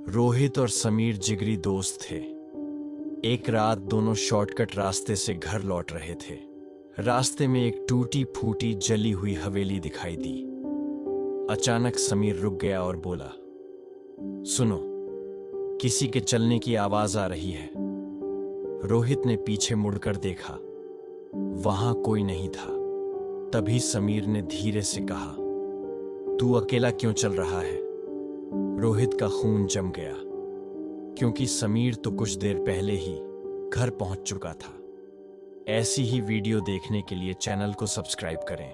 रोहित और समीर जिगरी दोस्त थे। एक रात दोनों शॉर्टकट रास्ते से घर लौट रहे थे। रास्ते में एक टूटी फूटी जली हुई हवेली दिखाई दी। अचानक समीर रुक गया और बोला, सुनो, किसी के चलने की आवाज आ रही है। रोहित ने पीछे मुड़कर देखा, वहां कोई नहीं था। तभी समीर ने धीरे से कहा, तू अकेला क्यों चल रहा है? रोहित का खून जम गया, क्योंकि समीर तो कुछ देर पहले ही घर पहुंच चुका था। ऐसी ही वीडियो देखने के लिए चैनल को सब्सक्राइब करें।